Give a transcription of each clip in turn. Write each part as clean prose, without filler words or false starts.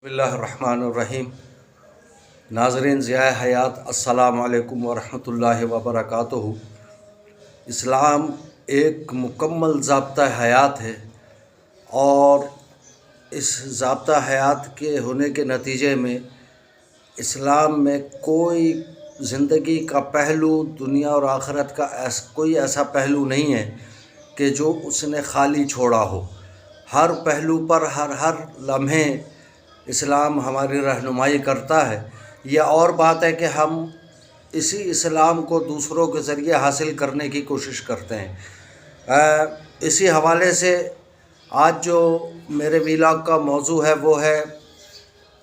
بسم اللہ الرحمن الرحیم۔ ناظرین ضیاء حیات، السلام علیکم ورحمۃ اللہ وبرکاتہ۔ اسلام ایک مکمل ضابطہ حیات ہے اور اس ضابطہ حیات کے ہونے کے نتیجے میں اسلام میں کوئی زندگی کا پہلو، دنیا اور آخرت کا کوئی ایسا پہلو نہیں ہے کہ جو اس نے خالی چھوڑا ہو۔ ہر پہلو پر ہر لمحے اسلام ہماری رہنمائی کرتا ہے۔ یہ اور بات ہے کہ ہم اسی اسلام کو دوسروں کے ذریعے حاصل کرنے کی کوشش کرتے ہیں۔ اسی حوالے سے آج جو میرے ویلاگ کا موضوع ہے وہ ہے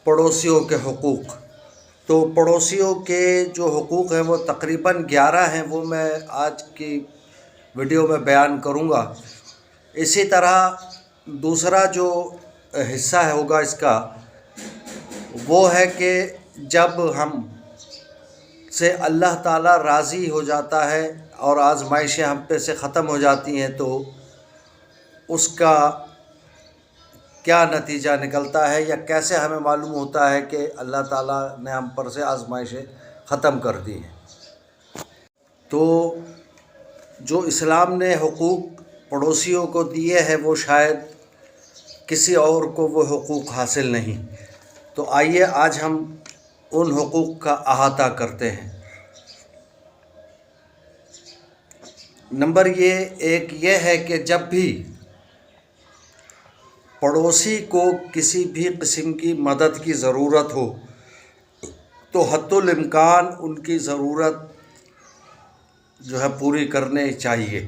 پڑوسیوں کے حقوق۔ تو پڑوسیوں کے جو حقوق ہیں وہ تقریباً 11 ہیں، وہ میں آج کی ویڈیو میں بیان کروں گا۔ اسی طرح دوسرا جو حصہ ہوگا اس کا وہ ہے کہ جب ہم سے اللہ تعالیٰ راضی ہو جاتا ہے اور آزمائشیں ہم پہ سے ختم ہو جاتی ہیں تو اس کا کیا نتیجہ نکلتا ہے یا کیسے ہمیں معلوم ہوتا ہے کہ اللہ تعالیٰ نے ہم پر سے آزمائشیں ختم کر دی ہیں۔ تو جو اسلام نے حقوق پڑوسیوں کو دیے ہیں وہ شاید کسی اور کو وہ حقوق حاصل نہیں۔ تو آئیے آج ہم ان حقوق کا احاطہ کرتے ہیں۔ نمبر ایک یہ ہے کہ جب بھی پڑوسی کو کسی بھی قسم کی مدد کی ضرورت ہو تو حتی الامکان ان کی ضرورت جو ہے پوری کرنے چاہیے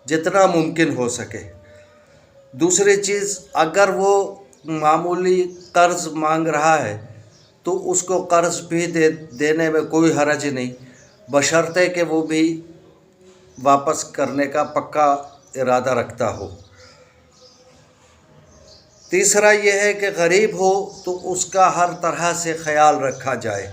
جتنا ممکن ہو سکے۔ دوسری چیز، اگر وہ معمولی قرض مانگ رہا ہے تو اس کو قرض بھی دینے میں کوئی حرج نہیں، بشرطے کہ وہ بھی واپس کرنے کا پکا ارادہ رکھتا ہو۔ تیسرا یہ ہے کہ غریب ہو تو اس کا ہر طرح سے خیال رکھا جائے۔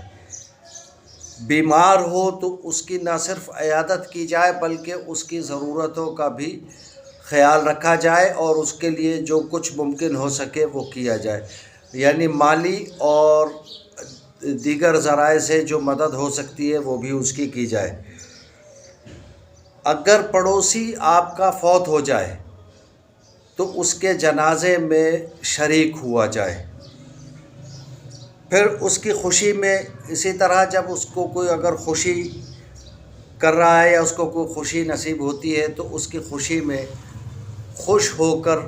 بیمار ہو تو اس کی نہ صرف عیادت کی جائے بلکہ اس کی ضرورتوں کا بھی خیال رکھا جائے اور اس کے لیے جو کچھ ممکن ہو سکے وہ کیا جائے، یعنی مالی اور دیگر ذرائع سے جو مدد ہو سکتی ہے وہ بھی اس کی جائے۔ اگر پڑوسی آپ کا فوت ہو جائے تو اس کے جنازے میں شریک ہوا جائے۔ پھر اس کی خوشی میں اسی طرح جب اس کو کوئی اگر خوشی کر رہا ہے یا اس کو کوئی خوشی نصیب ہوتی ہے تو اس کی خوشی میں خوش ہو کر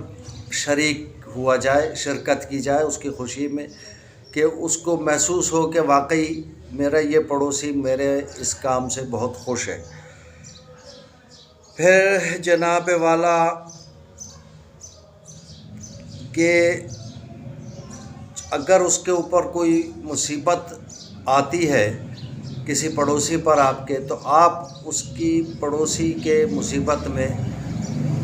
شریک ہوا جائے، شرکت کی جائے اس کی خوشی میں، کہ اس کو محسوس ہو کہ واقعی میرا یہ پڑوسی میرے اس کام سے بہت خوش ہے۔ پھر جناب والا کہ اگر اس کے اوپر کوئی مصیبت آتی ہے کسی پڑوسی پر آپ کے، تو آپ اس کی پڑوسی کے مصیبت میں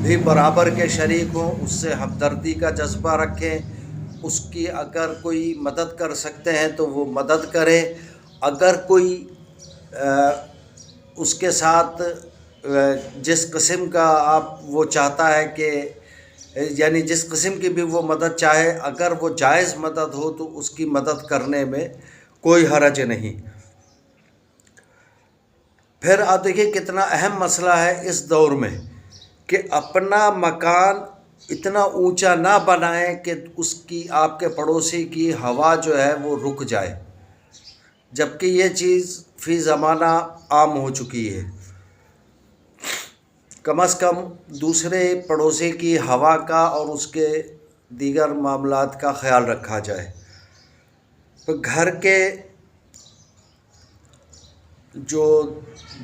بھی برابر کے شریک ہوں، اس سے ہمدردی کا جذبہ رکھیں، اس کی اگر کوئی مدد کر سکتے ہیں تو وہ مدد کریں۔ اگر کوئی اس کے ساتھ جس قسم کا وہ چاہتا ہے کہ یعنی جس قسم کی بھی وہ مدد چاہے، اگر وہ جائز مدد ہو تو اس کی مدد کرنے میں کوئی حرج نہیں۔ پھر آپ دیکھیے کتنا اہم مسئلہ ہے اس دور میں کہ اپنا مکان اتنا اونچا نہ بنائیں کہ اس کی آپ کے پڑوسی کی ہوا جو ہے وہ رک جائے، جبکہ یہ چیز فی زمانہ عام ہو چکی ہے۔ کم از کم دوسرے پڑوسی کی ہوا کا اور اس کے دیگر معاملات کا خیال رکھا جائے۔ تو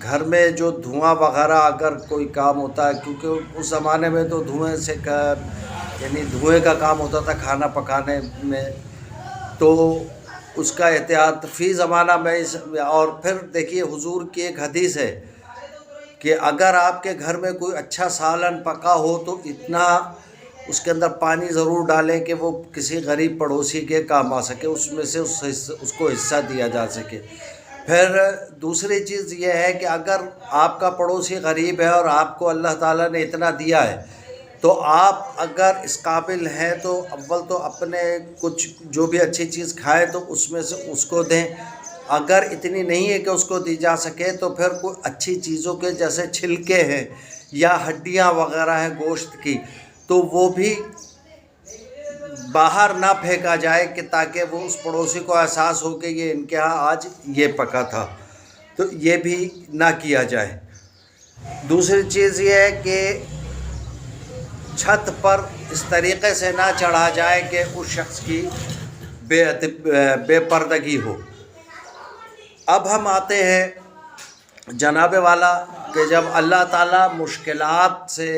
گھر میں جو دھواں وغیرہ اگر کوئی کام ہوتا ہے، کیونکہ اس زمانے میں تو یعنی دھوئیں کا کام ہوتا تھا کھانا پکانے میں، تو اس کا احتیاط فی زمانہ میں اور پھر دیکھیے حضور کی ایک حدیث ہے کہ اگر آپ کے گھر میں کوئی اچھا سالن پکا ہو تو اتنا اس کے اندر پانی ضرور ڈالیں کہ وہ کسی غریب پڑوسی کے کام آ سکے، اس میں سے اس کو حصہ دیا جا سکے۔ پھر دوسری چیز یہ ہے کہ اگر آپ کا پڑوسی غریب ہے اور آپ کو اللہ تعالیٰ نے اتنا دیا ہے تو آپ اگر اس قابل ہیں تو اول تو اپنے کچھ جو بھی اچھی چیز کھائے تو اس میں سے اس کو دیں. اگر اتنی نہیں ہے کہ اس کو دی جا سکے تو پھر کوئی اچھی چیزوں کے جیسے چھلکے ہیں یا ہڈیاں وغیرہ ہیں گوشت کی تو وہ بھی باہر نہ پھینکا جائے کہ تاکہ وہ اس پڑوسی کو احساس ہو کہ یہ ان کے ہاں آج یہ پکا تھا، تو یہ بھی نہ کیا جائے. دوسری چیز یہ ہے کہ چھت پر اس طریقے سے نہ چڑھا جائے کہ اس شخص کی بے پردگی ہو. اب ہم آتے ہیں جناب والا کہ جب اللہ تعالیٰ مشکلات سے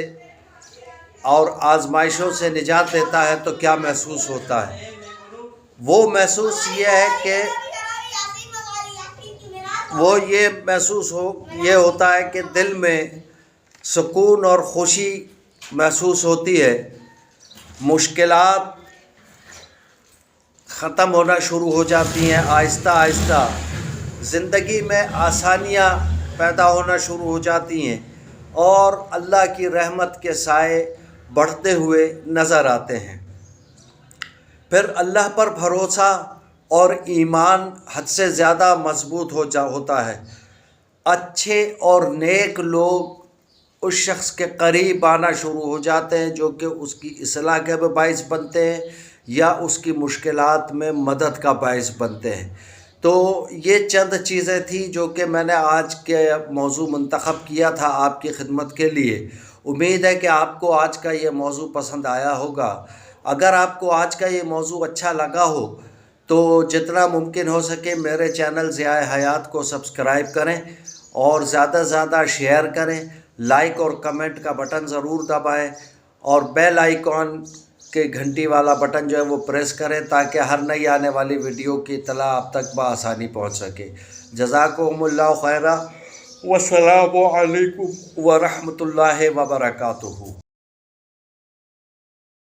اور آزمائشوں سے نجات دیتا ہے تو کیا محسوس ہوتا ہے. وہ محسوس یہ ہے کہ وہ یہ محسوس یہ ہوتا ہے کہ دل میں سکون اور خوشی محسوس ہوتی ہے. مشکلات ختم ہونا شروع ہو جاتی ہیں، آہستہ آہستہ زندگی میں آسانیاں پیدا ہونا شروع ہو جاتی ہیں اور اللہ کی رحمت کے سائے بڑھتے ہوئے نظر آتے ہیں. پھر اللہ پر بھروسہ اور ایمان حد سے زیادہ مضبوط ہوتا ہے. اچھے اور نیک لوگ اس شخص کے قریب آنا شروع ہو جاتے ہیں جو کہ اس کی اصلاح کے باعث بنتے ہیں یا اس کی مشکلات میں مدد کا باعث بنتے ہیں. تو یہ چند چیزیں تھیں جو کہ میں نے آج کے موضوع منتخب کیا تھا آپ کی خدمت کے لیے. امید ہے کہ آپ کو آج کا یہ موضوع پسند آیا ہوگا. اگر آپ کو آج کا یہ موضوع اچھا لگا ہو تو جتنا ممکن ہو سکے میرے چینل ضیاء حیات کو سبسکرائب کریں اور زیادہ سے زیادہ شیئر کریں. لائک اور کمنٹ کا بٹن ضرور دبائیں اور بیل آئیکن کے گھنٹی والا بٹن جو ہے وہ پریس کریں تاکہ ہر نئی آنے والی ویڈیو کی اطلاع آپ تک بآسانی پہنچ سکے. جزاکم اللہ خیرا. والسلام علیکم ورحمۃ اللہ وبرکاتہ.